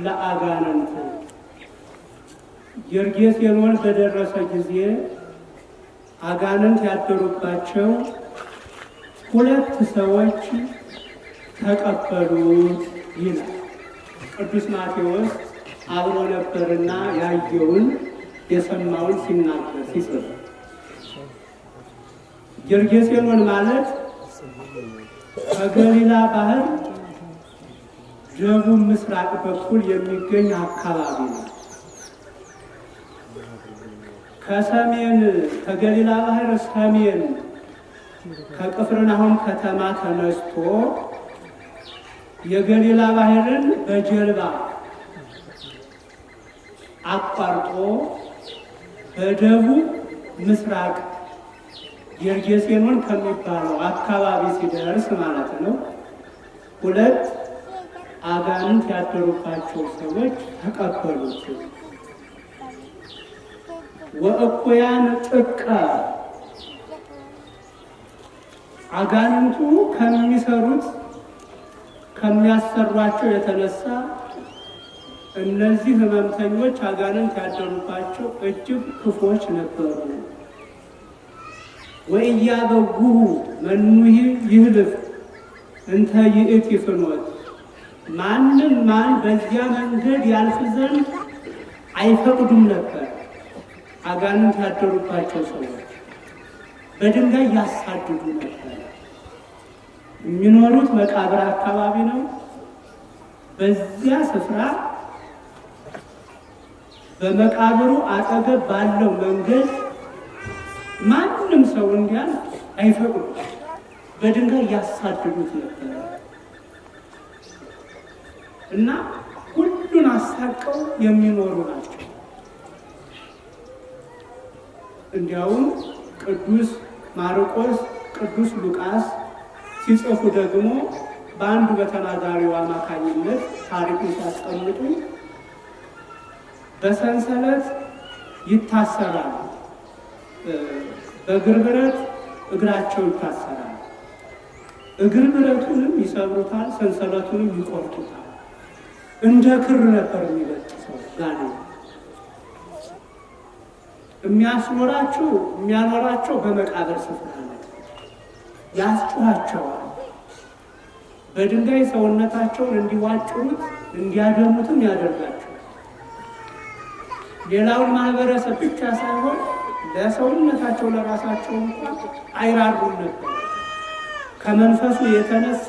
ለአጋንንት ጌርጌሴኖን በደረሰ ጊዜ አጋንንት ያደሩባቸው ሁለት ሰዎች ተቀበሉት ይላል ቅዱስ ማቴዎስ። አብሮ ነበርና ያየውን የሰማውን ሲናገር ሲጽፍ ጌርጌሴኖን ማለት ከገሊላ ባህር ደቡብ ምስራቅ በኩል የሚገኝ አካባቢ ነው። ከሰሜን ከገሊላ ባህር ሰሜን ከቅፍርናሆም ከተማ ተነስቶ የገሊላ ባህርን በጀልባ አቋርጦ በደቡብ ምስራቅ ጌርጌሴኖን ከሚባለው አካባቢ ሲደርስ ማለት ነው ሁለት አጋንንት ያደሩባቸው ሰዎች ተቀበሉት። ወእኩያን ጥቀ አጋንንቱ ከሚያሰሯቸው የተነሳ እነዚህ ህመምተኞች አጋንንት ያደሩባቸው እጅግ ክፎች ነበሩ። ወኢያበጉሁ መኑሂ ይህልፍ እንተ ይእቲ ፍኖት ማንም ማን በዚያ መንገድ ያልፍ ዘንድ አይፈቅዱም ነበር። አጋንንት ያደሩባቸው ሰዎች በድንጋይ ያሳድዱ ነበር። የሚኖሩት መቃብር አካባቢ ነው። በዚያ ስፍራ በመቃብሩ አጠገብ ባለው መንገድ ማንም ሰው እንዲያልፍ አይፈቅዱም። በድንጋይ ያሳድዱት ነበር እና ሁሉን አሳቀው የሚኖሩ ናቸው። እንዲያውም ቅዱስ ማርቆስ ቅዱስ ሉቃስ ሲጽፉ ደግሞ በአንዱ በተናጋሪው አማካኝነት ታሪኩን ሲያስቀምጡ በሰንሰለት ይታሰራሉ፣ በእግር ብረት እግራቸው ይታሰራል። እግር ብረቱንም ይሰብሩታል፣ ሰንሰለቱንም ይቆርጡታል። እንደ ክር ነበር የሚበጥሰው ጋኔን። የሚያኖራቸው በመቃብር ስፍራ ነው። ያስጨዋቸዋል። በድንጋይ ሰውነታቸውን እንዲዋጭሩት እንዲያደሙትም ያደርጋቸው። ሌላውን ማህበረሰብ ብቻ ሳይሆን ለሰውነታቸው ለራሳቸው እንኳን አይራሩም ነበር። ከመንፈሱ የተነሳ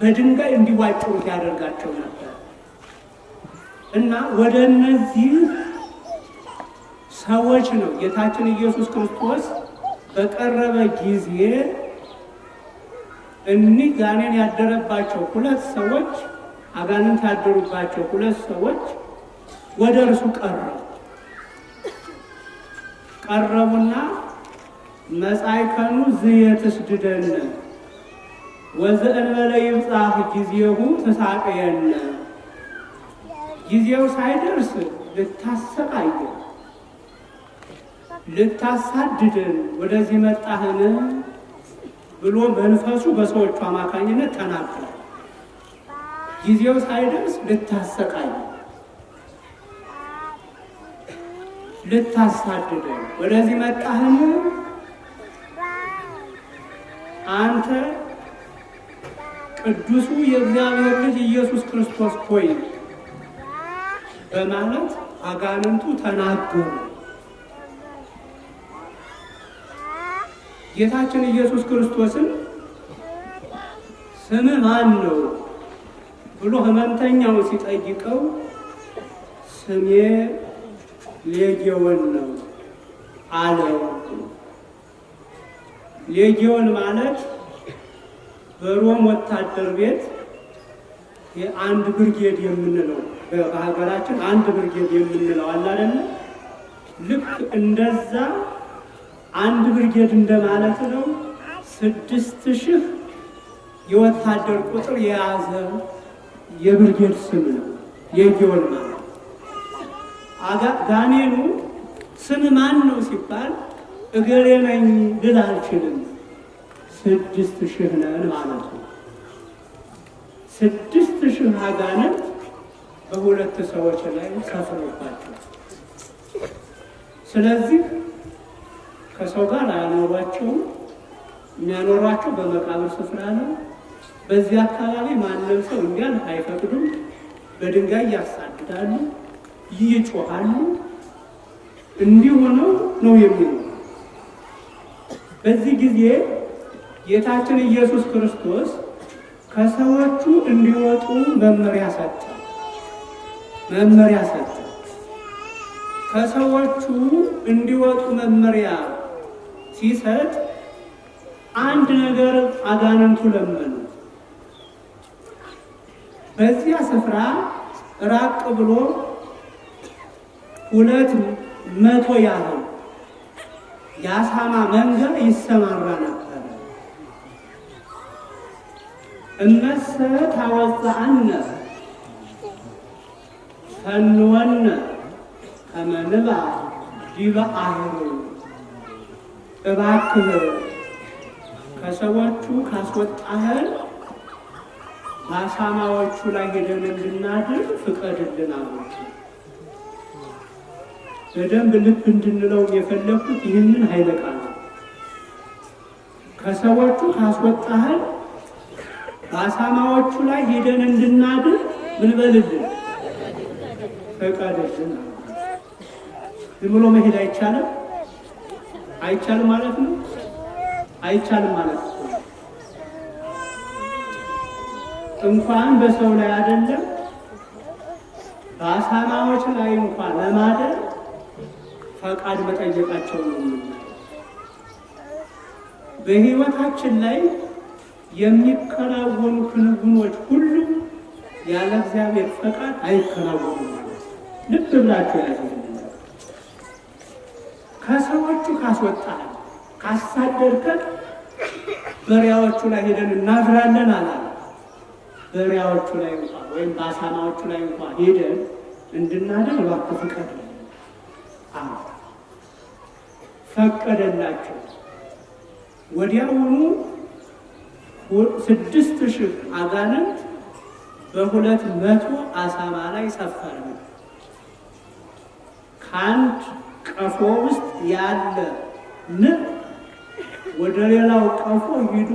በድንጋይ እንዲዋጭሩት ያደርጋቸው ነበር እና ወደ እነዚህ ሰዎች ነው ጌታችን ኢየሱስ ክርስቶስ በቀረበ ጊዜ እኒህ ጋኔን ያደረባቸው ሁለት ሰዎች አጋንንት ያደሩባቸው ሁለት ሰዎች ወደ እርሱ ቀረቡና መጻይከኑ ዝየትስድደነ ወዘእንበለ ይብጻሕ ጊዜሁ ተሳቀየነ ጊዜው ሳይደርስ ልታሰቃየን ልታሳድደን ወደዚህ መጣህን ብሎ መንፈሱ በሰዎቹ አማካኝነት ተናገረ። ጊዜው ሳይደርስ ልታሰቃየን ልታሳድደን ወደዚህ መጣህን አንተ ቅዱሱ የእግዚአብሔር ልጅ ኢየሱስ ክርስቶስ ሆይ በማለት አጋንንቱ ተናገሩ። ጌታችን ኢየሱስ ክርስቶስን ስምህ ማን ነው ብሎ ሕመምተኛው ሲጠይቀው ስሜ ሌጌዎን ነው አለው። ሌጌዎን ማለት በሮም ወታደር ቤት የአንድ ብርጌድ የምንለው በሀገራችን አንድ ብርጌድ የምንለው አለ አይደል? ልክ እንደዛ አንድ ብርጌድ እንደማለት ነው። 6000 የወታደር ቁጥር የያዘ የብርጌድ ስም ነው ሌጌዎን ማለት። ጋኔኑ ስም ማን ነው ሲባል እገሌ ነኝ ልል አልችልም፣ 6000 ነን ማለት ነው። 6000 አጋንንት በሁለት ሰዎች ላይ ሰፍሮባቸው፣ ስለዚህ ከሰው ጋር አያኖሯቸውም። የሚያኖሯቸው በመቃብር ስፍራ ነው። በዚህ አካባቢ ማንም ሰው እንዲያልፍ አይፈቅዱም። በድንጋይ ያሳድዳሉ፣ ይጮሃሉ። እንዲህ ሆነው ነው የሚኖሩ። በዚህ ጊዜ ጌታችን ኢየሱስ ክርስቶስ ከሰዎቹ እንዲወጡ መመሪያ ሰጠ። ከሰዎቹ እንዲወጡ መመሪያ ሲሰጥ አንድ ነገር አጋንንቱ ለመኑ። በዚያ ስፍራ ራቅ ብሎ 200 ያህል የአሳማ መንጋ ይሰማራ ነበር። እመሰ ታወፅአነ ፈንወነ ከመ ንባዕ ዲበ አህሩ። እባክህ ከሰዎቹ ካስወጣህን በአሳማዎቹ ላይ ሄደን እንድናድር ፍቀድልን አሉት። በደንብ ልብ እንድንለው የፈለኩት ይህንን ኃይለ ቃል ነው። ከሰዎቹ ካስወጣህን በአሳማዎቹ ላይ ሄደን እንድናድር ምን በልልን? ፍቀድልን። ዝም ብሎ መሄድ አይቻልም። አይቻልም ማለት ነው። አይቻልም ማለት ነው። እንኳን በሰው ላይ አይደለም በአሳማዎች ላይ እንኳን ለማደር ፈቃድ መጠየቃቸው ነው። በሕይወታችን ላይ የሚከናወኑ ክንውኖች ሁሉ ያለ እግዚአብሔር ፈቃድ አይከናወኑም። ልብ ብላችሁ ያዙ። ከሰዎቹ ካስወጣህ ካሳደርከን በሪያዎቹ ላይ ሄደን እናድራለን አላለ። በሪያዎቹ ላይ እንኳን ወይም በአሳማዎቹ ላይ እንኳን ሄደን እንድናድር እባክህ ፍቀድልን። ፈቀደላቸው። ወዲያውኑ 6000 አጋንንት በ200 አሳማ ላይ ሰፈረ። ከአንድ ቀፎ ውስጥ ያለ ንብ ወደ ሌላው ቀፎ ሂዶ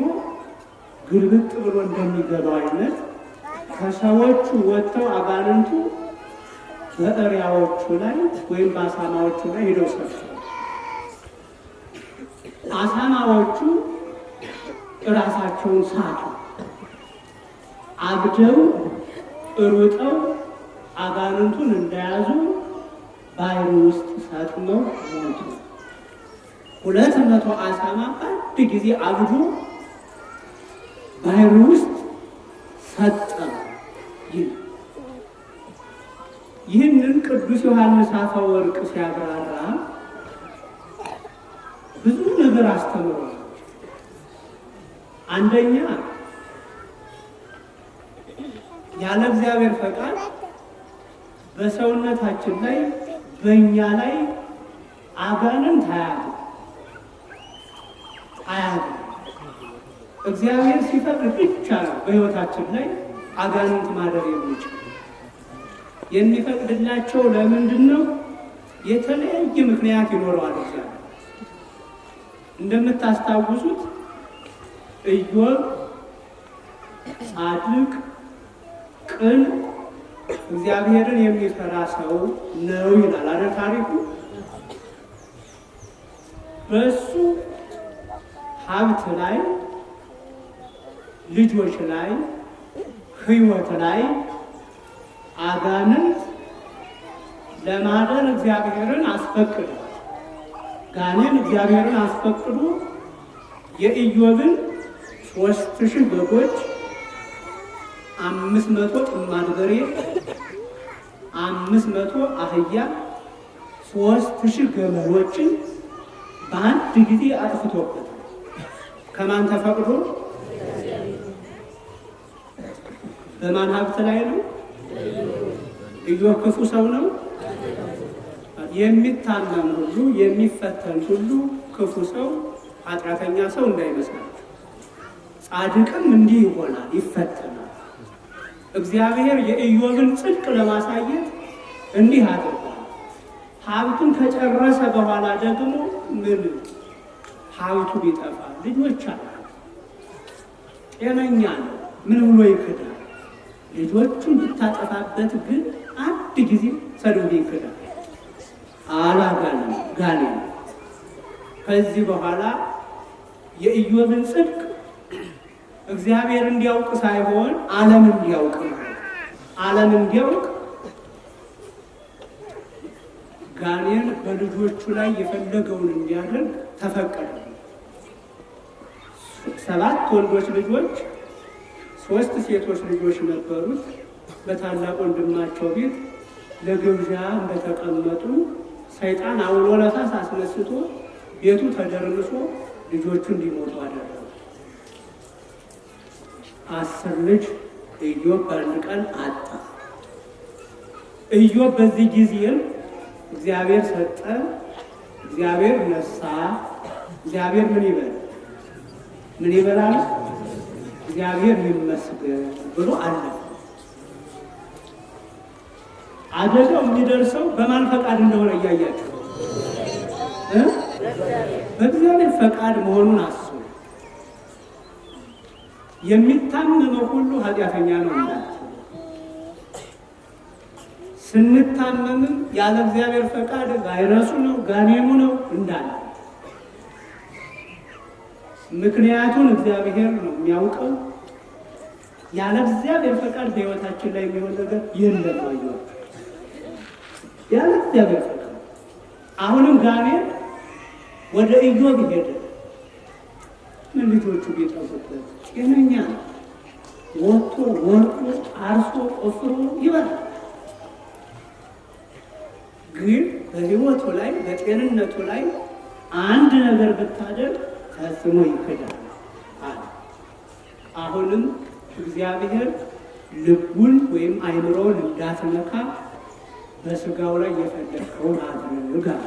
ግልብጥ ብሎ እንደሚገባው አይነት ከሰዎቹ ወጥተው አጋንንቱ በእሪያዎቹ ላይ ወይም በአሳማዎቹ ላይ ሄደው ሰፈሩ። አሳማዎቹ እራሳቸውን ሳቱ። አብደው ሩጠው አጋንንቱን እንደያዙ ባህር ውስጥ ሰጥመው ሞቱ። 200 አሳማ በአንድ ጊዜ አብዶ ባህር ውስጥ ሰጠመ። ይህንን ቅዱስ ዮሐንስ አፈወርቅ ሲያብራራ ብዙ ነገር አስተምሯል። አንደኛ ያለ እግዚአብሔር ፈቃድ በሰውነታችን ላይ በእኛ ላይ አጋንንት አያድርም። እግዚአብሔር ሲፈቅድ ብቻ ነው በሕይወታችን ላይ አጋንንት ማደር የሚችል። የሚፈቅድላቸው ለምንድን ነው? የተለያየ ምክንያት ይኖረዋል። እግዚአብሔር እንደምታስታውሱት ኢዮብ ጻድቅ፣ ቅን፣ እግዚአብሔርን የሚፈራ ሰው ነው ይላል አይደል ታሪኩ። በሱ ሀብት ላይ፣ ልጆች ላይ፣ ሕይወት ላይ አጋንንት ለማደር እግዚአብሔርን አስፈቅዶ ጋኔን እግዚአብሔርን አስፈቅዶ የኢዮብን 3000 በጎች፣ 500 ጥማድ በሬ፣ 500 አህያ፣ 3000 ገመሎችን በአንድ ጊዜ አጥፍቶበታል። ከማን ተፈቅዶ? በማን ሀብት ላይ ነው? ኢዮብ ክፉ ሰው ነው። የሚታመን ሁሉ የሚፈተን ሁሉ ክፉ ሰው ኃጢአተኛ ሰው እንዳይመስላችሁ። ጻድቅም እንዲህ ይሆናል፣ ይፈተናል። እግዚአብሔር የኢዮብን ጽድቅ ለማሳየት እንዲህ አድርጓል። ሀብቱን ከጨረሰ በኋላ ደግሞ ምን ሀብቱ ቢጠፋ ልጆች አሉ፣ ጤነኛ ነው፣ ምን ብሎ ይክዳል? ልጆቹን ብታጠፋበት ግን አንድ ጊዜ ሰዶም ይክዳል። አላጋነን ጋኔን። ከዚህ በኋላ የኢዮብን ጽድቅ እግዚአብሔር እንዲያውቅ ሳይሆን ዓለም እንዲያውቅ ነው። ዓለም እንዲያውቅ ጋኔን በልጆቹ ላይ የፈለገውን እንዲያደርግ ተፈቀደ። 7 ወንዶች ልጆች 3 ሴቶች ልጆች ነበሩት። በታላቅ ወንድማቸው ቤት ለግብዣ እንደተቀመጡ ሰይጣን አውሎ ነፋስ አስነስቶ ቤቱ ተደርምሶ ልጆቹ እንዲሞቱ አደረገ። 10 ልጅ ኢዮብ በአንድ ቀን አጣ። ኢዮብ በዚህ ጊዜም እግዚአብሔር ሰጠ፣ እግዚአብሔር ነሳ፣ እግዚአብሔር ምን ይበል ምን ይበላል? እግዚአብሔር ይመስገን ብሎ አለፈ። አደጋው የሚደርሰው በማን ፈቃድ እንደሆነ እያያችሁ በእግዚአብሔር ፈቃድ መሆኑን አስቡ። የሚታመመው ሁሉ ኃጢአተኛ ነው እንዳትሉ። ስንታመምም ያለ እግዚአብሔር ፈቃድ ቫይረሱ ነው ጋኔኑ ነው እንዳለ። ምክንያቱን እግዚአብሔር ነው የሚያውቀው። ያለ እግዚአብሔር ፈቃድ በሕይወታችን ላይ የሚሆን ነገር የለም። ያለ እግዚአብሔር ፈቃድ አሁንም ጋኔን ወደ ኢዮብ ሄደ። ምን ልጆቹ ቢጠፉበት ጤነኛ ነው፣ ወጥቶ ወርቆ አርሶ ቆፍሮ ይበላል። ግን በሕይወቱ ላይ በጤንነቱ ላይ አንድ ነገር ብታደርግ ፈጽሞ ይክዳል አለ። አሁንም እግዚአብሔር ልቡን ወይም አይምሮውን እንዳትነካ በስጋው ላይ የፈለግከውን አድርግ አለ።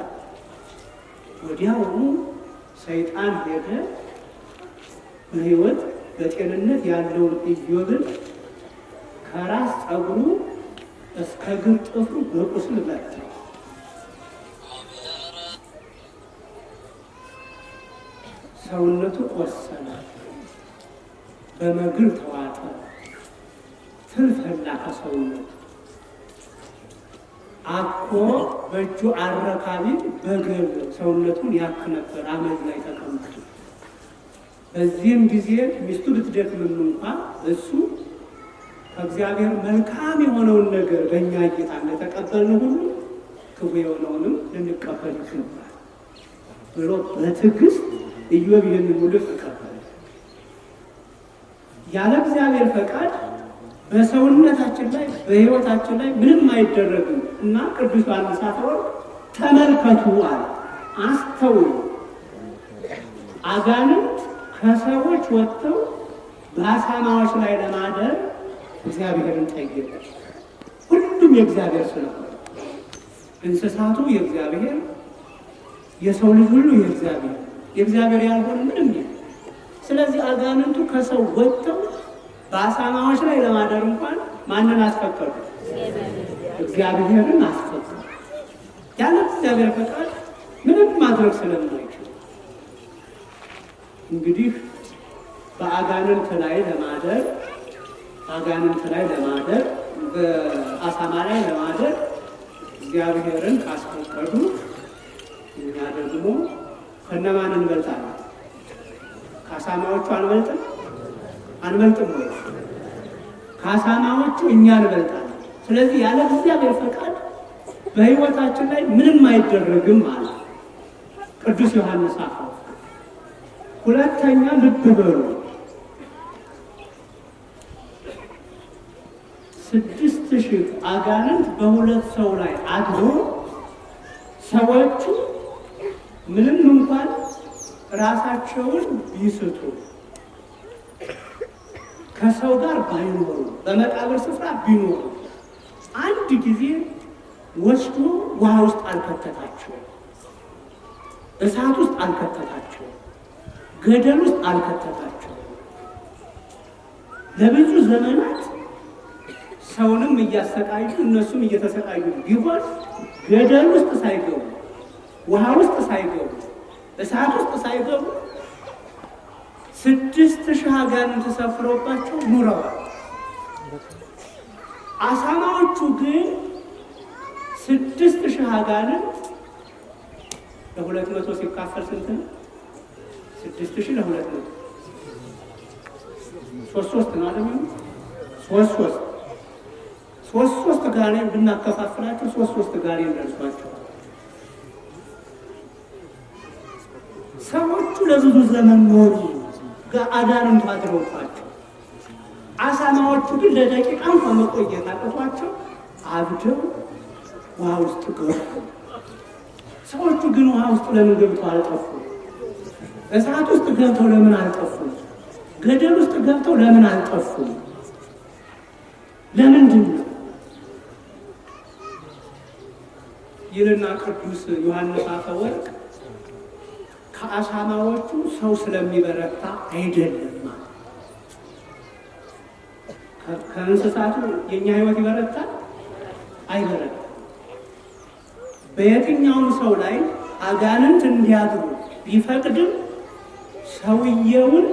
ወዲያውኑ ሰይጣን ሄደ። በሕይወት በጤንነት ያለውን ኢዮብን ከራስ ፀጉሩ እስከ እግር ጥፍሩ በቁስል መታው። ሰውነቱ ቆሰለ፣ በመግል ተዋጠ፣ ትል ፈላ ከሰውነቱ። አኮ በእጁ አረካቢ በግል ሰውነቱን ያክ ነበር አመድ ላይ ተቀምጦ። በዚህም ጊዜ ሚስቱ ብትደክምም እንኳን እሱ ከእግዚአብሔር መልካም የሆነውን ነገር በእኛ እይታ እንደተቀበልን ሁሉ ክፉ የሆነውንም ልንቀበል ይገባል ብሎ በትዕግስት ኢዮብ ይህንን ሁሉ ተቀበለ። ያለ እግዚአብሔር ፈቃድ በሰውነታችን ላይ በሕይወታችን ላይ ምንም አይደረግም እና ቅዱስ ዮሐንስ አፈወርቅ ተመልከቱ አለ፣ አስተውሉ። አጋንንት ከሰዎች ወጥተው በአሳማዎች ላይ ለማደር እግዚአብሔርን ጠየቁ። ሁሉም የእግዚአብሔር ስለሆነ እንስሳቱ የእግዚአብሔር፣ የሰው ልጅ ሁሉ የእግዚአብሔር ያልሆነ ምንም የለም። ስለዚህ አጋንንቱ ከሰው ወጥተው በአሳማዎች ላይ ለማደር እንኳን ማንን አስፈቀዱ? እግዚአብሔርን አስፈቀዱ። ያለ እግዚአብሔር ፈቃድ ምንም ማድረግ ስለማይችሉ እንግዲህ በአጋንንት ላይ ለማደር በአሳማ ላይ ለማደር እግዚአብሔርን ካስፈቀዱ እኛ ደግሞ ከነማን እንበልጣለን? ከአሳማዎቹ አንበልጥም ወይ? ከአሳማዎቹ እኛ እንበልጣለን። ስለዚህ ያለ እግዚአብሔር ፈቃድ በሕይወታችን ላይ ምንም አይደረግም ማለት ቅዱስ ዮሐንስ አፈወርቅ። ሁለተኛ ልብ በሉ፣ 6,000 አጋንንት በሁለት ሰው ላይ አድሮ ሰዎቹ ምንም እንኳን ራሳቸውን ቢስቱ ከሰው ጋር ባይኖሩ በመቃብር ስፍራ ቢኖሩ አንድ ጊዜ ወስዶ ውሃ ውስጥ አልከተታቸው፣ እሳት ውስጥ አልከተታቸው፣ ገደል ውስጥ አልከተታቸው። ለብዙ ዘመናት ሰውንም እያሰቃዩ እነሱም እየተሰቃዩ ቢሆን ገደል ውስጥ ሳይገቡ ውሃ ውስጥ ሳይገቡ እሳት ውስጥ ሳይገቡ 6000 አጋንንት ተሰፍሮባቸው ኑረዋል። አሳማዎቹ ግን 6000 አጋንንት ለ200 ሲካፈል ስንት ነው? 6000 ለ200 3 ነው አይደል? 3 ጋኔን ብናከፋፍላቸው 3 ጋኔን ደርሷቸው ሰዎቹ ለብዙ ዘመን ኖሩ። አጋንንቱ አድረውባቸው፣ አሳማዎቹ ግን ለደቂቃ እንኳን መቆየት አቅቷቸው አብደው ውሃ ውስጥ ገቡ። ሰዎቹ ግን ውሃ ውስጥ ለምን ገብተው አልጠፉ? እሳት ውስጥ ገብተው ለምን አልጠፉ? ገደል ውስጥ ገብተው ለምን አልጠፉ? ለምንድን ነው ይልና ቅዱስ ዮሐንስ አፈወርቅ ከአሳማዎቹ ሰው ስለሚበረታ አይደለም። ከእንስሳቱ የኛ ህይወት ይበረታል አይበረታም? በየትኛውም ሰው ላይ አጋንንት እንዲያድሩ ቢፈቅድም ሰውየውን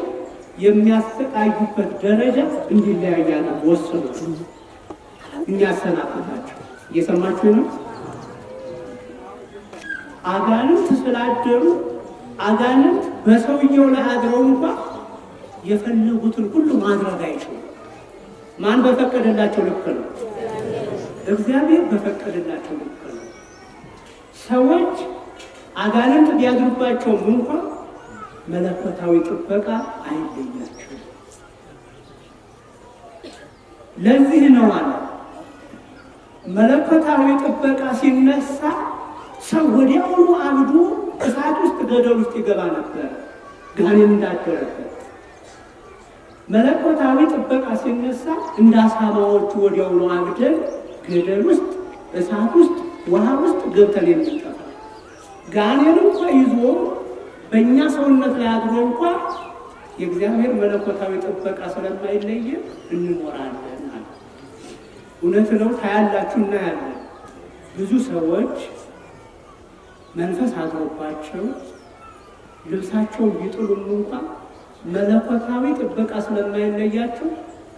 የሚያሰቃዩበት ደረጃ እንዲለያያል ወስኑ የሚያሰናብታቸው። እየሰማችሁ ነው? አጋንንት ስላደሩ አጋንንት በሰውየው ላይ አድረው እንኳን የፈለጉትን ሁሉ ማድረግ አይችሉም። ማን በፈቀደላቸው ልክ ነው? እግዚአብሔር በፈቀደላቸው ልክ ነው። ሰዎች አጋንንት ቢያድሩባቸውም እንኳን መለኮታዊ ጥበቃ አይለያቸውም። ለዚህ ነው አለ መለኮታዊ ጥበቃ ሲነሳ ሰው ወዲያውኑ አብዶ እሳት ውስጥ ገደል ውስጥ ይገባ ነበር፣ ጋኔን እንዳደረበት። መለኮታዊ ጥበቃ ሲነሳ እንደ አሳማዎቹ ወዲያውኑ አብደን ገደል ውስጥ እሳት ውስጥ ውሃ ውስጥ ገብተን የምንጠፋ። ጋኔን እንኳ ይዞ በእኛ ሰውነት ላይ አድሮ እንኳ የእግዚአብሔር መለኮታዊ ጥበቃ ስለማይለየ እንኖራለን አለ። እውነት ነው። ታያላችሁ፣ እናያለን። ብዙ ሰዎች መንፈስ አድሮባቸው ልብሳቸውን ቢጥሉም እንኳን መለኮታዊ ጥበቃ ስለማይለያቸው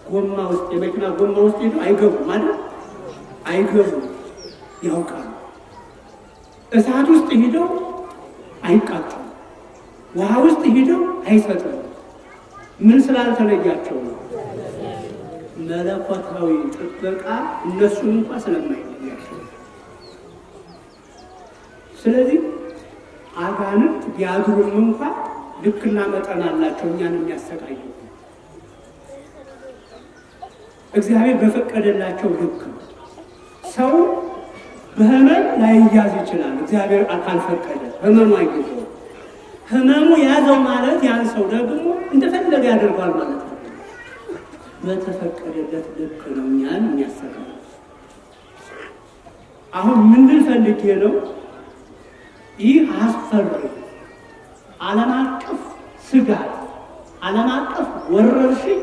ጎማ ውስጥ የመኪና ጎማ ውስጥ ሄደው አይገቡም ማለት አይገቡም፣ ያውቃሉ። እሳት ውስጥ ሄደው አይቃጠሉም፣ ውሃ ውስጥ ሄደው አይሰጥም። ምን ስላልተለያቸው ነው? መለኮታዊ ጥበቃ እነሱን እንኳን ስለማይለያቸው። ስለዚህ አጋንንት ቢያድሩም እንኳን ልክና መጠን አላቸው እኛን የሚያሰቃዩ። እግዚአብሔር በፈቀደላቸው ልክ ነው። ሰው በህመም ላይያዝ ይችላል። እግዚአብሔር ካልፈቀደ ህመሙ አይገዛውም። ህመሙ ያዘው ማለት ያን ሰው ደግሞ እንደፈለገ ያደርጓል ማለት ነው። በተፈቀደለት ልክ ነው እኛን የሚያሰቃዩ። አሁን ምንድን ፈልጌ ነው? ይህ አስፈሪ ዓለም አቀፍ ስጋት፣ ዓለም አቀፍ ወረርሽኝ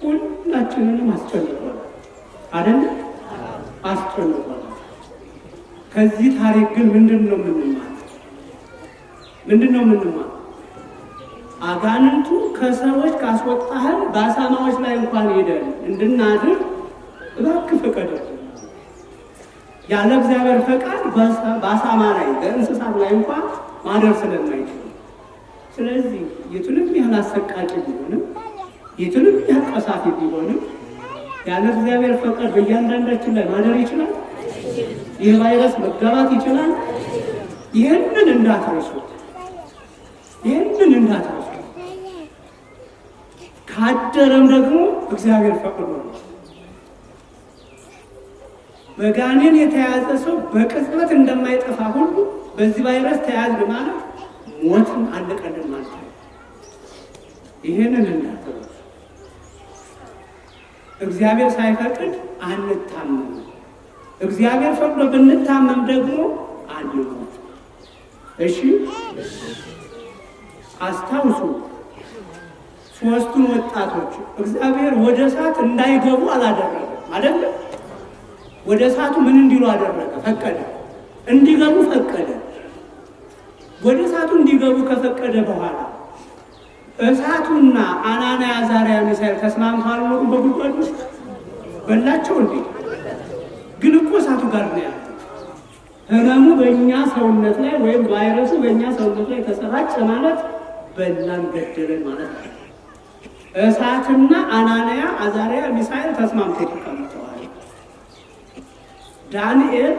ሁላችንንም አስጨንቋል አይደል? አስጨንቋል። ከዚህ ታሪክ ግን ምንድን ነው የምንማር? አጋንንቱ ከሰዎች ካስወጣህን በአሳማዎች ላይ እንኳን ሄደን እንድናድር እባክህ ፍቀድልን። ያለ እግዚአብሔር ፈቃድ በአሳማ ላይ በእንስሳት ላይ እንኳን ማደር ስለማይችል፣ ስለዚህ የቱንም ያህል አሰቃቂ ቢሆንም የቱንም ያህል ቀሳፊ ቢሆንም ያለ እግዚአብሔር ፈቃድ በእያንዳንዳችን ላይ ማደር ይችላል። ይህ ቫይረስ መጋባት ይችላል። ይህንን እንዳትረሱት። ካደረም ደግሞ እግዚአብሔር ፈቅዶ ነው። በጋኔን የተያዘ ሰው በቅጽበት እንደማይጠፋ ሁሉ በዚህ ቫይረስ ተያዝን ማለት ሞትን አለቀልን ማለት ነው። ይህንን እንዳትረሱ። እግዚአብሔር ሳይፈቅድ አንታመም። እግዚአብሔር ፈቅዶ ብንታመም ደግሞ አንሞት። እሺ አስታውሱ፣ 3ቱን ወጣቶች እግዚአብሔር ወደ እሳት እንዳይገቡ አላደረገም። አይደለም። ወደ እሳቱ ምን እንዲሉ አደረገ? ፈቀደ። እንዲገቡ ፈቀደ። ወደ እሳቱ እንዲገቡ ከፈቀደ በኋላ እሳቱና አናንያ አዛርያ ሚሳኤል ተስማምተው አልኖሩም በጉድጓድ ውስጥ? በላቸው እንዴ? ግን እኮ እሳቱ ጋር ነው ያለው። ህመሙ በእኛ ሰውነት ላይ ወይም ቫይረሱ በእኛ ሰውነት ላይ ተሰራጨ ማለት በላን ገደለን ማለት ነው። እሳትና አናንያ አዛርያ ሚሳኤል ተስማምተው ተቀምጠዋል። ዳንኤል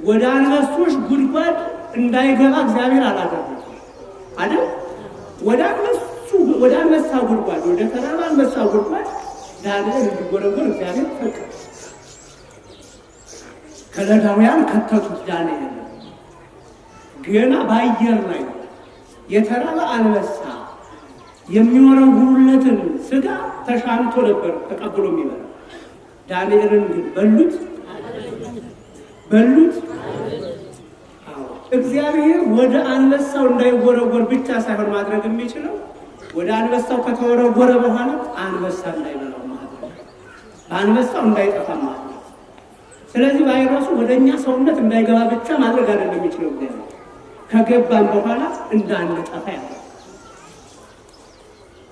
ወደ አንበሶች ጉድጓድ እንዳይገባ እግዚአብሔር አላደረገም አይደል? ወደ አንበሳ ጉድጓድ፣ ወደ ተራራ አንበሳ ጉድጓድ ዳንኤል እንዲጎረጎር እግዚአብሔር ፈቀደ። ከለዳውያን ከተቱት። ዳንኤል ገና በአየር ላይ የተራራ አንበሳ የሚወረውሩለትን ስጋ ተሻምቶ ነበር ተቀብሎ የሚበላ። ዳንኤልን ግን በሉት። እግዚአብሔር ወደ አንበሳው እንዳይወረወር ብቻ ሳይሆን ማድረግ የሚችለው ወደ አንበሳው ከተወረወረ በኋላ አንበሳ እንዳይበላው ማድረግ፣ አንበሳው እንዳይጠፋ ማድረግ። ስለዚህ ቫይረሱ ወደ እኛ ሰውነት እንዳይገባ ብቻ ማድረግ አይደለም የሚችለው እግዚአብሔር፣ ከገባን በኋላ እንዳንጠፋ ያለ።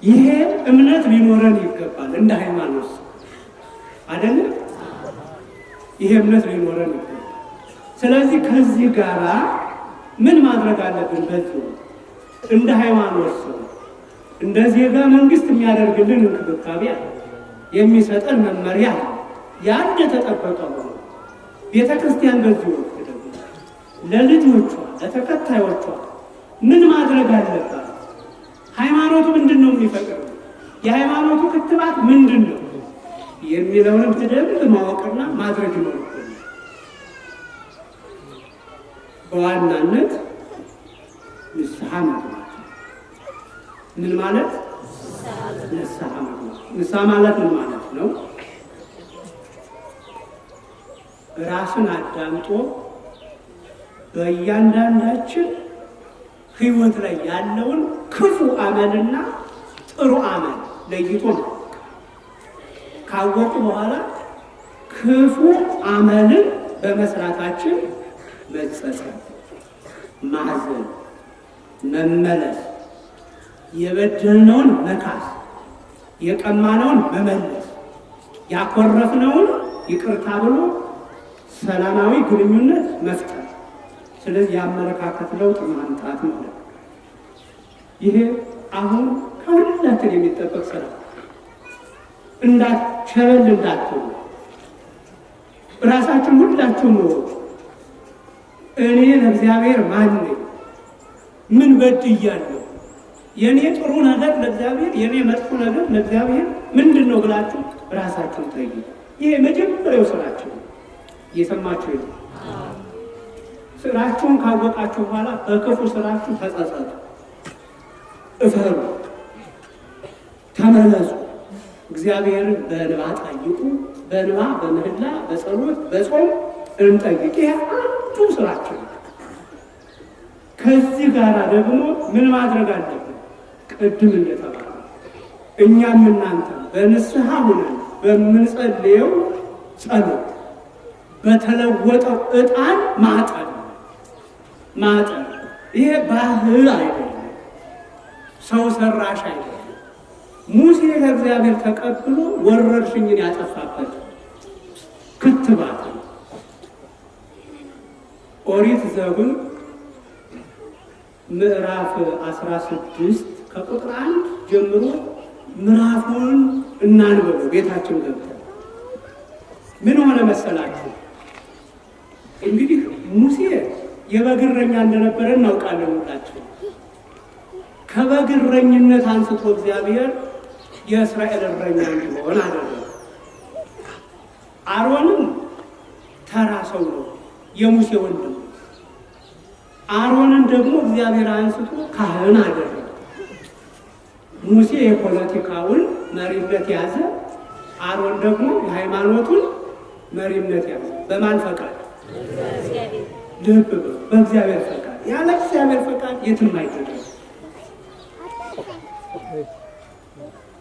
ይሄ እምነት ሊኖረን ይገባል። እንደ ሃይማኖት አይደለም፣ ይሄ እምነት ሊኖረን ይገባል። ስለዚህ ከዚህ ጋር ምን ማድረግ አለብን? በዚህ እንደ ሃይማኖት ሰው እንደ ዜጋ መንግስት የሚያደርግልን እንክብካቤ አለ፣ የሚሰጠን መመሪያ አለ። ያን የተጠበቀ ነው። ቤተ ክርስቲያን በዚህ ወቅት ደግሞ ለልጆቿ ለተከታዮቿ ምን ማድረግ አለባት? ሃይማኖቱ ምንድን ነው የሚፈቅደው? የሃይማኖቱ ክትባት ምንድን ነው የሚለውን በደንብ ማወቅና ማድረግ ነው። በዋናነት ንስሐ መግባት። ምን ማለት? ንስሐ መግባት። ንስሐ ማለት ምን ማለት ነው? ራስን አዳምጦ በእያንዳንዳችን ህይወት ላይ ያለውን ክፉ አመልና ጥሩ አመል ለይቶ ነው። ካወቁ በኋላ ክፉ አመልን በመስራታችን መጸጸት፣ ማዘን፣ መመለስ፣ የበደልነውን መካስ፣ የቀማነውን መመለስ፣ ያኮረፍነውን ይቅርታ ብሎ ሰላማዊ ግንኙነት መፍጠር። ስለዚህ የአመለካከት ለውጥ ማምጣት ማለት ነው። ይሄ አሁን ከሁላችን የሚጠበቅ ስራ። ቸበል እንዳትሉ ራሳችን ሁላችሁ ነው። እኔ ለእግዚአብሔር ማን ነኝ? ምን በድያለሁ? የኔ ጥሩ ነገር ለእግዚአብሔር፣ የኔ መጥፎ ነገር ለእግዚአብሔር ምንድን ነው ብላችሁ ራሳችሁን ጠይቁ። ይሄ መጀመሪያው ስራችሁ ነው። እየሰማችሁ ነው። ስራችሁን ካወቃችሁ በኋላ በክፉ ስራችሁ ተጸጸቱ፣ እፈሩ፣ ተመለሱ። እግዚአብሔርን በእንባ ጠይቁ። በእንባ በምህላ በጸሎት በጾም እንጠይቅ። ይሄ አንዱ ስራችን። ከዚህ ጋር ደግሞ ምን ማድረግ አለብን? ቅድም እንደተባለ እኛም እናንተ በንስሐ ሆነን በምንጸልየው ጸሎት በተለወጠው ዕጣን ማጠን። ይሄ ባህል አይደለም፣ ሰው ሰራሽ አይደለም። ሙሴ ከእግዚአብሔር ተቀብሎ ወረርሽኝን ያጠፋበት ክትባት ነው። ኦሪት ዘኍልቍ ምዕራፍ 16 ከቁጥር 1 ጀምሮ ምዕራፉን እናንበበው። ቤታችን ገብተን ምን ሆነ መሰላችሁ? እንግዲህ ሙሴ የበግ እረኛ እንደነበረ እናውቃለን ሁላችን። ከበግ እረኝነት አንስቶ እግዚአብሔር የእስራኤል እረኛ እንዲሆን አደረገ። አሮንም ተራ ሰው ነው፣ የሙሴ ወንድም። አሮንን ደግሞ እግዚአብሔር አንስቶ ካህን አደረገ። ሙሴ የፖለቲካውን መሪነት ያዘ፣ አሮን ደግሞ የሃይማኖቱን መሪነት ያዘ። በማን ፈቃድ? ልብ በእግዚአብሔር ፈቃድ። ያለ እግዚአብሔር ፈቃድ የትም አይደረስ።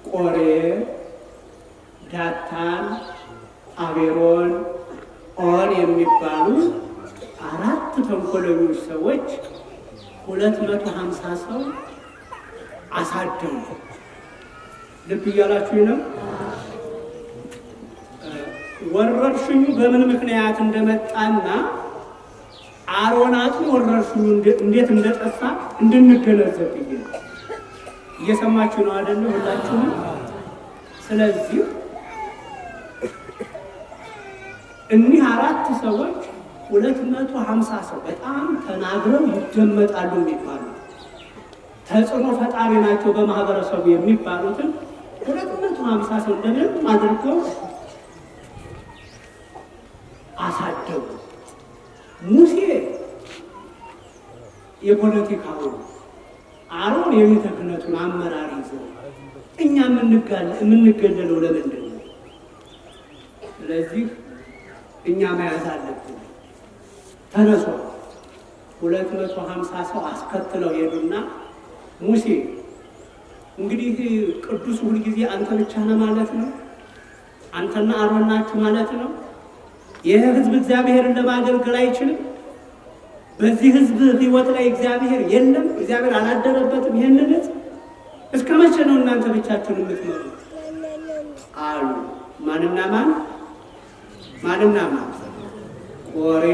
ቆሬ፣ ዳታን፣ አቤሮን፣ ኦን የሚባሉ 4 ተንኮለኞች ሰዎች 250 ሰው አሳደሙ። ልብ እያላችሁ ነው። ወረርሽኙ በምን ምክንያት እንደመጣና አሮናቱ ወረርሽኙ እንዴት እንደጠፋ እንድንገነዘብ እየሰማችሁ ነው አይደል? ሁላችሁም። ስለዚህ እኒህ 4 ሰዎች 250 ሰው በጣም ተናግረው ይደመጣሉ የሚባሉ ተጽዕኖ ፈጣሪ ናቸው በማህበረሰቡ የሚባሉትን 250 ሰው እንደምንም አድርገው አሳደጉ። ሙሴ የፖለቲካውን፣ አሮን የቤተ ክህነቱን አመራር ይዘው እኛ የምንገለለው ለምንድን ነው? ስለዚህ እኛ መያዝ አለብን። ተነሱ 250 ሰው አስከትለው ሄዱና ሙሴ እንግዲህ ቅዱስ ሁልጊዜ አንተ ብቻ ነህ ማለት ነው? አንተና አሮን ናችሁ ማለት ነው? ይህ ህዝብ እግዚአብሔርን ለማገልገል አይችልም? በዚህ ህዝብ ህይወት ላይ እግዚአብሔር የለም? እግዚአብሔር አላደረበትም? ይህንን ህዝብ እስከ መቼ ነው እናንተ ብቻችሁን የምትመሩት አሉ። ማንና ማን? ቆሬ፣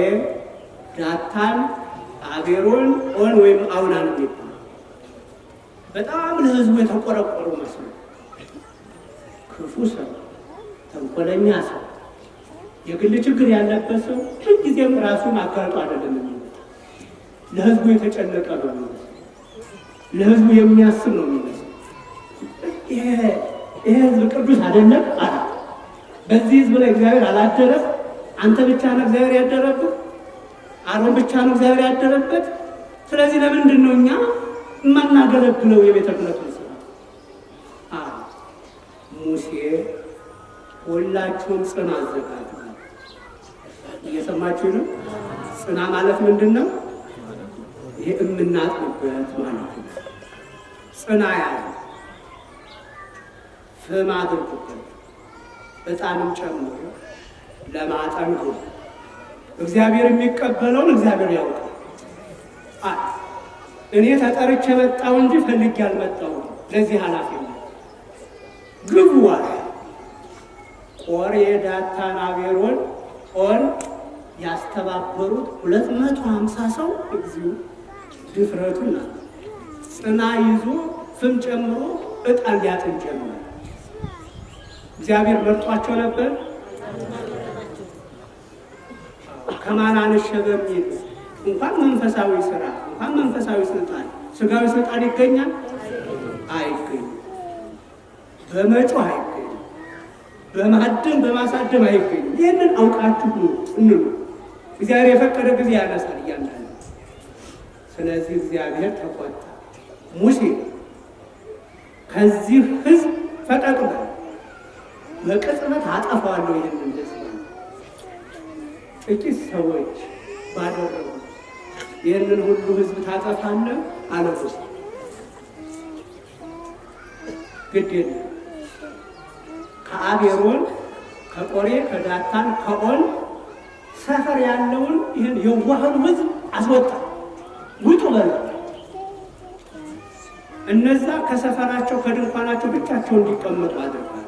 ዳታን፣ አቤሮን፣ ኦን ወይም አውናን የሚባሉ በጣም ለህዝቡ የተቆረቆሩ መስሎ ክፉ ሰው፣ ተንኮለኛ ሰው፣ የግል ችግር ያለበት ሰው ሁልጊዜም ራሱን አጋልጦ አይደለም የሚመጣ። ለህዝቡ የተጨነቀ ነው የሚመስለው፣ ለህዝቡ የሚያስብ ነው የሚመስለው። ይሄ ህዝብ ቅዱስ አይደለም አለ። በዚህ ህዝብ ላይ እግዚአብሔር አላደረም? አንተ ብቻ ነው እግዚአብሔር ያደረበት? አሮን ብቻ ነው እግዚአብሔር ያደረበት? ስለዚህ ለምንድን ነው እኛ የማናገለግለው የቤተ ክህነቱን ስራ? ሙሴ ሁላችሁም ጽና አዘጋጁ። እየሰማችሁ ነው? ጽና ማለት ምንድን ነው? ይሄ የምናጥንበት ማለት ነው። ጽና ያለ ፍም አድርጉበት፣ ዕጣንም ጨምሮ ለማጠን ነው። እግዚአብሔር የሚቀበለውን እግዚአብሔር ያውቃል። እኔ ተጠርቼ መጣሁ እንጂ ፈልጌ አልመጣሁም። ለዚህ ኃላፊነት ግቡ አለ። ቆሬ፣ ዳታን፣ አቤሮን፣ ኦን ያስተባበሩት 250 ሰው እግዚኦ ድፍረቱና ጽና ይዞ ፍም ጨምሮ ዕጣን ሊያጥን ጀመረ። እግዚአብሔር መርጧቸው ነበር። ከማን አነሸ በሚል እንኳን መንፈሳዊ ስራ እንኳን መንፈሳዊ ስልጣን ስጋዊ ስልጣን ይገኛል? አይገኝም። በመጮህ አይገኝም። በማደም በማሳደም አይገኝም። ይህንን አውቃችሁ እንኑ። እግዚአብሔር የፈቀደ ጊዜ ያነሳል እያንዳንዱ። ስለዚህ እግዚአብሔር ተቆጣ። ሙሴ ከዚህ ህዝብ ፈቀቅ በል፣ በቅጽበት አጠፋዋለሁ። ይህንን ህዝብ ጥቂት ሰዎች ባደረጉ ይህንን ሁሉ ህዝብ ታጠፋለህ አለ ሙሴ። ግድ የለም ከአቤሮን፣ ከቆሬ፣ ከዳታን፣ ከኦን ሰፈር ያለውን ይህን የዋህን ህዝብ አስወጣ። ውጡ በላ። እነዛ ከሰፈራቸው ከድንኳናቸው ብቻቸው እንዲቀመጡ አድርጓል።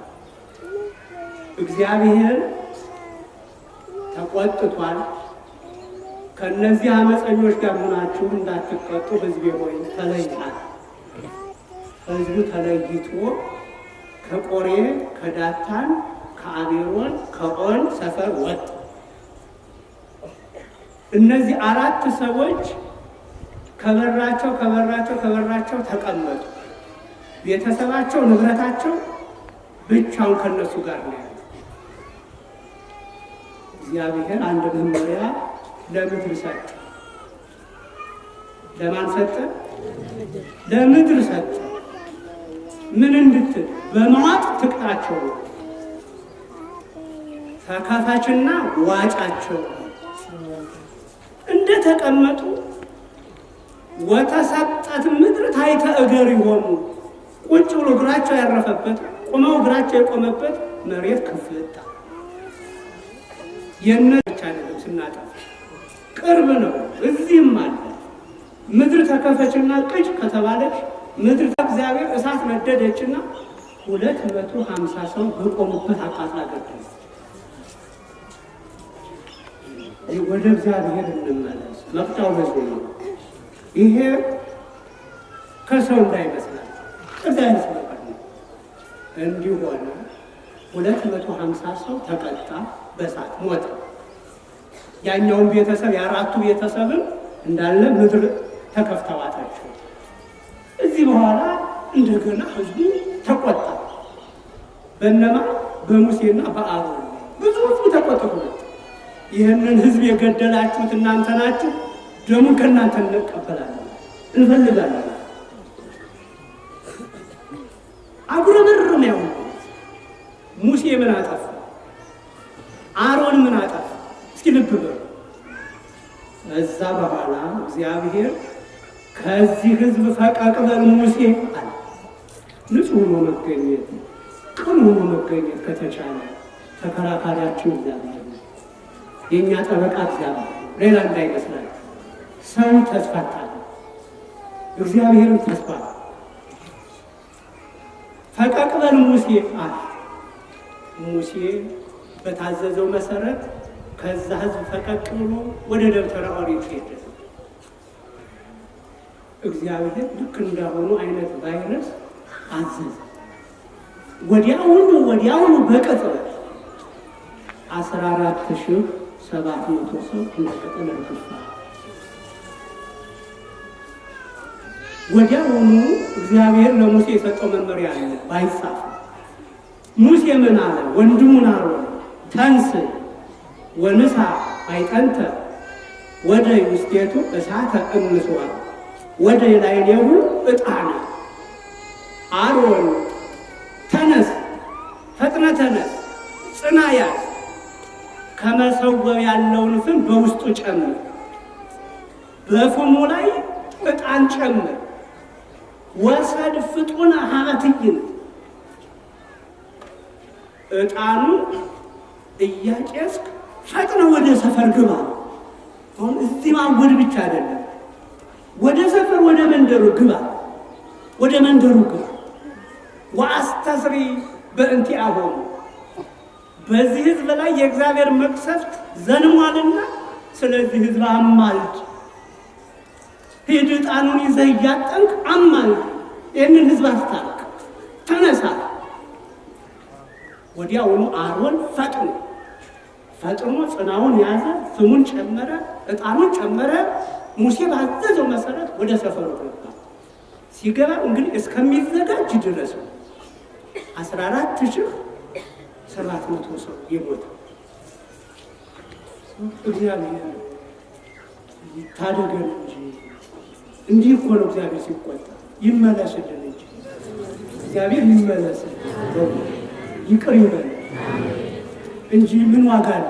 እግዚአብሔር ተቆጥቷል። ከነዚህ አመፀኞች ጋር ሆናችሁ እንዳትቀጡ ህዝቤ ሆይ ተለይታል። ህዝቡ ተለይቶ ከቆሬ፣ ከዳታን፣ ከአቤሮን፣ ከኦን ሰፈር ወጡ። እነዚህ 4 ሰዎች ከበራቸው ተቀመጡ። ቤተሰባቸው፣ ንብረታቸው ብቻውን ከነሱ ጋር ነው። እግዚአብሔር አንድ መመሪያ ለምድር ሰጠ። ለማን ሰጠ? ለምድር ሰጠ። ምን እንድትል? በመዋጥ ትቅጣቸው፣ ተካፋችና ዋጫቸው። እንደተቀመጡ ወተሰጠት ምድር ታይተ እገር ይሆኑ። ቁጭ ብሎ እግራቸው ያረፈበት፣ ቁመው እግራቸው የቆመበት መሬት ክፍታ። የነች አይደለም ስናጠፋ ቅርብ ነው። እዚህም አለ። ምድር ተከፈችና ቅጭ ከተባለች ምድር እግዚአብሔር እሳት ነደደችና 250 ሰው በቆሙበት አቃጥላ ገደለች። ወደ እግዚአብሔር እንመለስ። መቅጫው በዚህ ነው። ይሄ ከሰው እንዳይመስላል እግዚአብሔር ስለቀር ነው። እንዲሁ ሆነ 250 ሰው ተቀጣ፣ በእሳት ሞተ። ያኛውን ቤተሰብ የአራቱ ቤተሰብም እንዳለ ምድር ተከፍተዋታቸው። እዚህ በኋላ እንደገና ህዝቡ ተቆጣ። በእነማ በሙሴና በአሮን ብዙ ህዝቡ ተቆጥቶ ይህንን ህዝብ የገደላችሁት እናንተ ናችሁ፣ ደሙን ከእናንተ እንቀበላለን እንፈልጋለን። አጉረመረመ። ያው ሙሴ ምን አጠፋ? አሮን ምን አጠፋ? እስኪ ልብ በሉ። እዛ በኋላ እግዚአብሔር ከዚህ ህዝብ ፈቀቅ በል ሙሴ አለ። ንጹህ ሆኖ መገኘት፣ ቅን ሆኖ መገኘት ከተቻለ ተከራካሪያችሁ እግዚአብሔር ነው። የእኛ ጠበቃ እግዚአብሔር ሌላ እንዳይመስላል። ሰው ተስፋታል፣ እግዚአብሔርን ተስፋ ፈቀቅ በል ሙሴ አለ። ሙሴ በታዘዘው መሰረት ከዛ ህዝብ ፈቀቅ ብሎ ወደ ደብተራ ኦሪት ሄደ። እግዚአብሔር ልክ እንዳሆኑ አይነት ቫይረስ አዘዘ። ወዲያውኑ በቅጽበት 14,700 ሰው እንደቀጠለ ረግፋ። ወዲያውኑ እግዚአብሔር ለሙሴ የሰጠው መመሪያ አለ ባይጻፍ። ሙሴ ምን አለ? ወንድሙን አሮን ተንስ ወንሳ አይጠንተ ወደ ውስጤቱ እሳተ እምስዋ ወደ ላይሌው ዕጣነ። አሮን ተነስ፣ ፈጥነ ተነስ፣ ጽና ያዝ፣ ከመሰወብ ያለውን ፍም በውስጡ ጨምር፣ በፍሙ ላይ ዕጣን ጨምር፣ ወሰድ ፍጡነ ሀበትይን፣ ዕጣኑ እያጨስክ ፈጥነ ወደ ሰፈር ግባ። አሁን እዚህ ማወድ ብቻ አይደለም፣ ወደ ሰፈር ወደ መንደሩ ግባ፣ ወደ መንደሩ ግባ። ወአስተስሪ በእንቲአሆሙ፣ በዚህ ህዝብ ላይ የእግዚአብሔር መቅሰፍት ዘንሟልና ስለዚህ ህዝብ አማልድ። ሂድ ዕጣኑን ይዘህ እያጠንክ አማልድ፣ ይህንን ህዝብ አስታርቅ፣ ተነሳ። ወዲያውኑ አሮን ፈጥኖ ጽናውን ያዘ፣ ፍሙን ጨመረ፣ ዕጣኑን ጨመረ። ሙሴ ባዘዘው መሰረት ወደ ሰፈሩ ገባ። ሲገባ እንግዲህ እስከሚዘጋጅ ድረስ 14,700 ሰው የሞተ። እግዚአብሔር ታደገን እንጂ እንዲህ እኮ ነው እግዚአብሔር ሲቆጣ። ይመለስልን እንጂ እግዚአብሔር ይመለስልን፣ ይቅር ይበል እንጂ ምን ዋጋ አለ?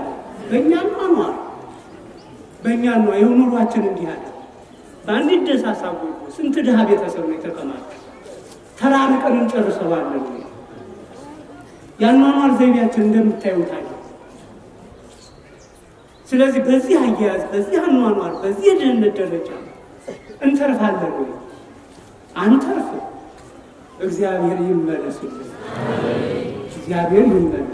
በእኛ ነው ይኸው ኑሯችን እንዲህ አለ። በአንዲት ደሳሳ ጎጆ ስንት ድሃ ቤተሰብ ነው የተቀማጠ። ተራርቀን እንጨርሰዋለን። ያኗኗር ዘይቤያችን እንደምታዩት አለ። ስለዚህ በዚህ አያያዝ፣ በዚህ አኗኗር፣ በዚህ የድህነት ደረጃ እንተርፋለን ወይ? አንተርፍ። እግዚአብሔር ይመለስልን፣ እግዚአብሔር ይመለስ።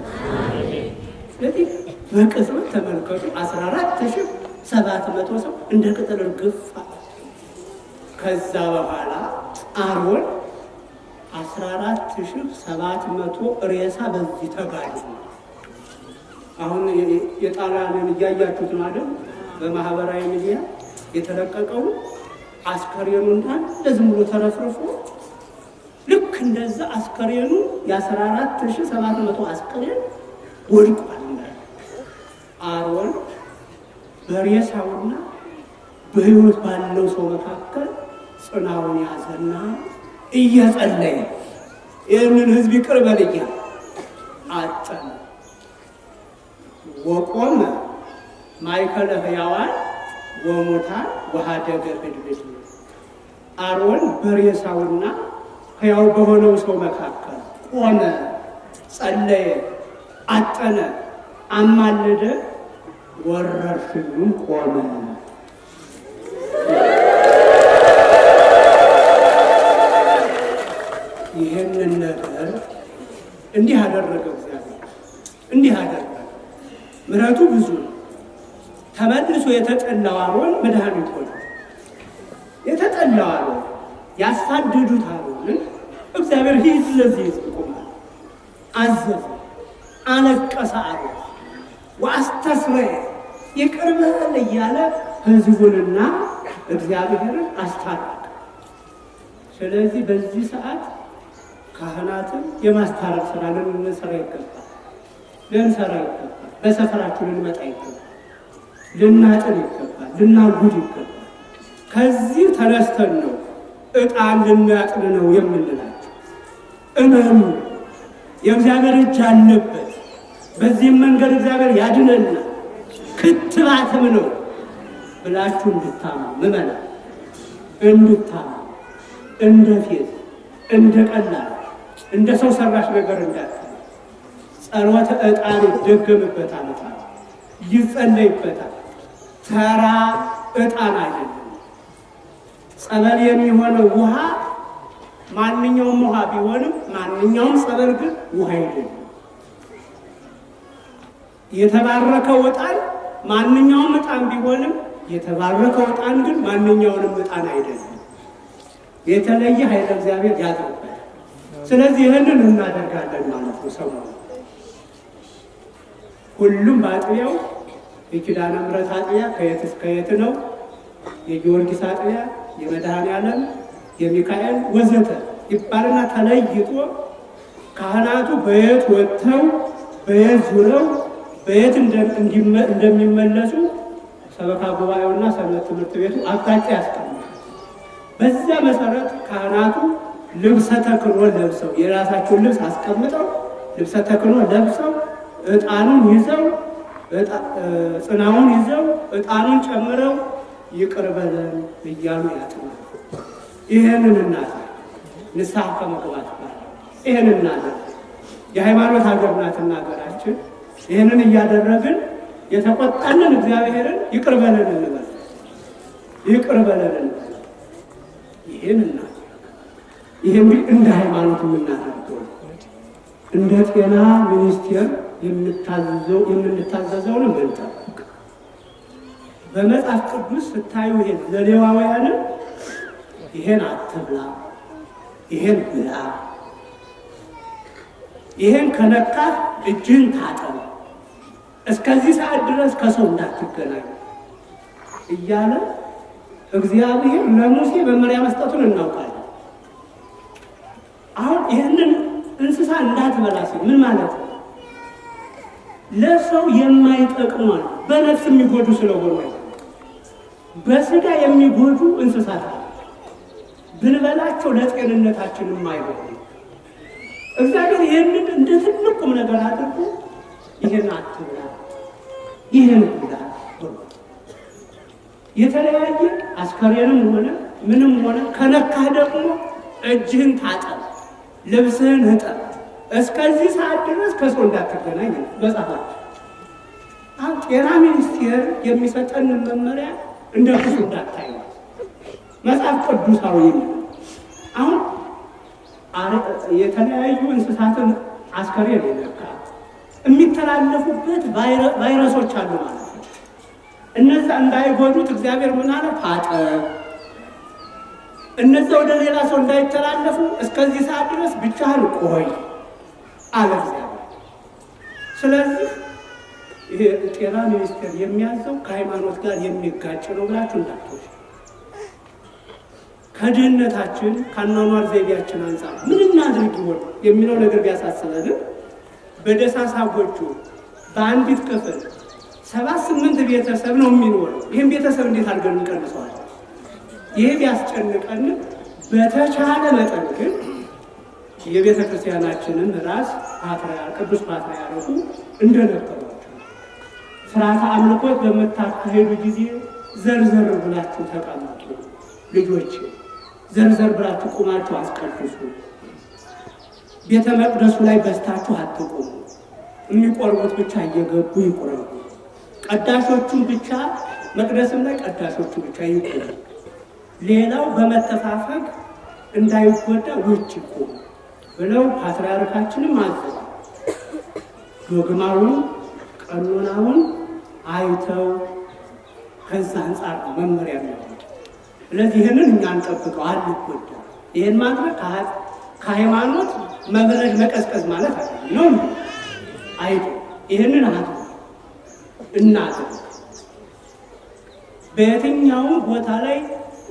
ስለዚህ በቅጽበት ተመልከቱ 14,700 ሰው እንደ ቅጠል እርግፍ። ከዛ በኋላ አሮን 14,700 ሬሳ በዚህ ተጋድሎ። አሁን የጣሊያንን እያያችሁት ነው አይደል? በማህበራዊ ሚዲያ የተለቀቀው አስከሬኑ እንዳለ ዝም ብሎ ተረፍርፎ፣ ልክ እንደዛ አስከሬኑ የ14,700 አስከሬን ወድቋል። አሮን በሬሳውና በሕይወት ባለው ሰው መካከል ጽናውን ያዘና እየጸለየ ይህንን ህዝብ ይቅር በል እያለ አጠነ። ወቆመ ማእከለ ሕያዋን ወሙታን ወሀደገ ብድብድ። አሮን በሬሳውና ሕያው በሆነው ሰው መካከል ቆመ፣ ጸለየ፣ አጠነ፣ አማለደ። ወረርሽኙም ቆመ። ይህንን ነገር እንዲህ አደረገው እግዚአብሔር፣ እንዲህ አደረገ። ምሕረቱ ብዙ ነው። ተመልሶ የተጠላው አሮን መድኃኒት ሆነ። የተጠላው አሮን ያሳደዱት አሮንን እግዚአብሔር ሂድ ለዚህ ሕዝብ ቁም አዘዘ። አለቀሰ አሮን ወአስተስረየ ይቅር በል እያለ ሕዝቡንና እግዚአብሔርን አስታረቀ። ስለዚህ በዚህ ሰዓት ካህናትን የማስታረቅ ስራ ልንሰራ ይገባል። በሰፈራችን ልንመጣ ይገባል። ልናጥን ይገባል። ልናጉድ ይገባል። ከዚህ ተነስተን ነው ዕጣን ልናጥን ነው የምንላቸው። እመኑ፣ የእግዚአብሔር እጅ አለበት። በዚህም መንገድ እግዚአብሔር ያድነናል፣ ክትባትም ነው ብላችሁ እንድታምኑ ምመና እንድታምኑ እንደ ፌዝ እንደ ቀላል እንደ ሰው ሰራሽ ነገር እንዳታዩ። ጸሎተ ዕጣን ይደገምበታል፣ ዕጣን ይጸለይበታል። ተራ ዕጣን አይደለም። ጸበል የሚሆነው ውሃ ማንኛውም ውሃ ቢሆንም ማንኛውም ጸበል ግን ውሃ አይደለም። የተባረከው ዕጣን ማንኛውም ዕጣን ቢሆንም የተባረከው ዕጣን ግን ማንኛውንም ዕጣን አይደለም። የተለየ ኃይለ እግዚአብሔር ያድርበታል። ስለዚህ ይህንን እናደርጋለን ማለት ነው። ሰሞኑን ሁሉም በአጥቢያው የኪዳነ ምሕረት አጥቢያ ከየት እስከ የት ነው፣ የጊዮርጊስ አጥቢያ፣ የመድኃኔዓለም፣ የሚካኤል ወዘተ ይባልና ተለይቶ ካህናቱ በየት ወጥተው በየት ዙረው በየት እንደሚመለሱ ሰበካ ጉባኤውና ሰንበት ትምህርት ቤቱ አቅጣጫ ያስቀምጣል። በዚያ መሰረት ካህናቱ ልብሰ ተክህኖ ለብሰው የራሳቸውን ልብስ አስቀምጠው ልብሰ ተክህኖ ለብሰው ዕጣኑን ይዘው ጽናውን ይዘው ዕጣኑን ጨምረው ይቅር በለን እያሉ ያጥናሉ። ይሄንን እናድርግ። ንስሐ ከመግባት ጋር ይሄንን እናድርግ። የሃይማኖት ሀገር ናትና ሀገራችን። ይሄንን እያደረግን የተቆጣንን እግዚአብሔርን ይቅር በለን እንበል። ይቅር በለን እንበል። ይሄን እናድርግ። ይሄ እንደ ሃይማኖት የምናደርገው እንደ ጤና ሚኒስቴር የምንታዘዘውን እንጠብቅ። በመጽሐፍ ቅዱስ ስታዩ ይሄን ለሌዋውያንም ይሄን አትብላ፣ ይሄን ብላ፣ ይሄን ከነካህ እጅን ታጠብ፣ እስከዚህ ሰዓት ድረስ ከሰው እንዳትገናኝ እያለ እግዚአብሔር ለሙሴ መመሪያ መስጠቱን እናውቃለን። አሁን ይህንን እንስሳ እንዳትበላ ሲል ምን ማለት ነው? ለሰው የማይጠቅሟል በነፍስ የሚጎዱ ስለሆኑ በስጋ የሚጎዱ እንስሳት ብንበላቸው ለጤንነታችን የማይሆኑ እግዚአብሔር ይህንን እንደ ትልቁም ነገር አድርጎ ይህን አትብላ፣ ይህን ብላ፣ የተለያየ አስከሬንም ሆነ ምንም ሆነ ከነካህ ደግሞ እጅህን ታጠብ፣ ልብስህን እጠብ፣ እስከዚህ ሰዓት ድረስ ከሰው እንዳትገናኝ መጽሐፋችን። አሁን ጤና ሚኒስቴር የሚሰጠን መመሪያ እንደ ክፉ እንዳታዩ መጽሐፍ ቅዱሳዊ ነው። አሁን የተለያዩ እንስሳትን አስከሬን የነካ የሚተላለፉበት ቫይረሶች አሉ ማለት ነው። እነዛ እንዳይጎዱት እግዚአብሔር ምን አለ? ታጠብ። እነዛ ወደ ሌላ ሰው እንዳይተላለፉ እስከዚህ ሰዓት ድረስ ብቻህን ቆይ አለ እግዚአብሔር። ስለዚህ ይሄ ጤና ሚኒስቴር የሚያዘው ከሃይማኖት ጋር የሚጋጭ ነው ብላችሁ እንዳትወስዱ። ከድህነታችን ከአኗኗር ዘይቤያችን አንጻር ምን እናድርግ ይሆን የሚለው ነገር ቢያሳስበንም በደሳሳ ጎጆ በአንዲት ክፍል 7-8 ቤተሰብ ነው የሚኖረው። ይህም ቤተሰብ እንዴት አድርገን እንቀንሰዋለን? ይሄ ቢያስጨንቀን በተቻለ መጠን ግን የቤተ ክርስቲያናችንን ራስ ቅዱስ ፓትርያርኩ እንደነበሯቸው ስርዓተ አምልኮት በምታካሄዱ ጊዜ ዘርዘር ብላችሁ ተቀመጡ። ልጆች ዘርዘር ብላችሁ ቁማችሁ አስቀድሱ። ቤተ መቅደሱ ላይ በስታችሁ አትቁሙ። የሚቆርቡት ብቻ እየገቡ ይቁረቡ። ቀዳሾቹን ብቻ መቅደስም ላይ ቀዳሾቹ ብቻ ይቆሙ፣ ሌላው በመተፋፈግ እንዳይጎዳ ውጭ ይቆሙ ብለው ፓትርያርካችንም አዘዙ። ዶግማውን ቀኖናውን አይተው ከዛ አንጻር መመሪያ ነው። ስለዚህ ይህንን እኛ እንጠብቀው አንጎዳ። ይህን ማድረግ ከሃይማኖት መብረድ መቀዝቀዝ ማለት አይደለም ነው አይደል? ይህንን እናድርግ። በየትኛውም ቦታ ላይ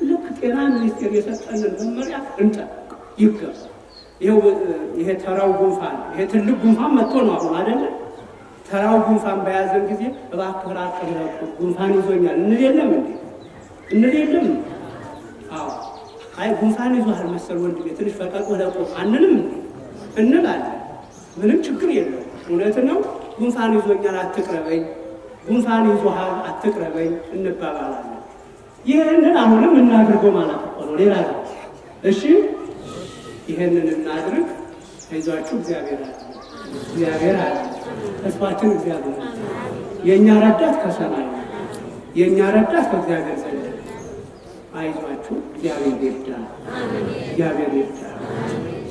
ልክ ጤና ሚኒስቴር የሰጠንን መመሪያ እንጠብቅ ይገባል። ይሄ ተራው ጉንፋን ይሄ ትልቅ ጉንፋን መጥቶ ነው አሁን አይደለ? ተራው ጉንፋን በያዘን ጊዜ እባክህ ራቅ ብለህ ጉንፋን ይዞኛል እንል የለም እንዴ? እንል የለም? አዎ። አይ ጉንፋን ይዞሃል መሰል ወንድሜ ትንሽ ፈቀቅ ብለህ ቁም አንልም እንዴ? እንላለን። ምንም ችግር የለውም። እውነት ነው። ጉንፋን ይዞኛል አትቅረበኝ፣ ጉንፋን ይዞሃል አትቅረበኝ እንባባላለን። ይህንን አሁንም እናድርገው ማለት ነው። ሌላ ነው። እሺ ይህንን እናድርግ። አይዟችሁ፣ እግዚአብሔር አለ። ተስፋችን እግዚአብሔር ነው። የእኛ ረዳት ከሰማይ ነው። የእኛ ረዳት ከእግዚአብሔር ዘንድ ነው። አይዟችሁ፣ እግዚአብሔር ይርዳል። እግዚአብሔር ይርዳል።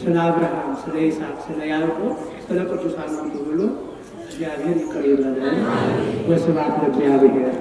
ስለ አብርሃም፣ ስለ ይስሐቅ፣ ስለ ያዕቆብ፣ ስለ ቅዱሳን ሁሉ ብሎ እግዚአብሔር ይቅር ይበለን። ወስብሐት ለእግዚአብሔር።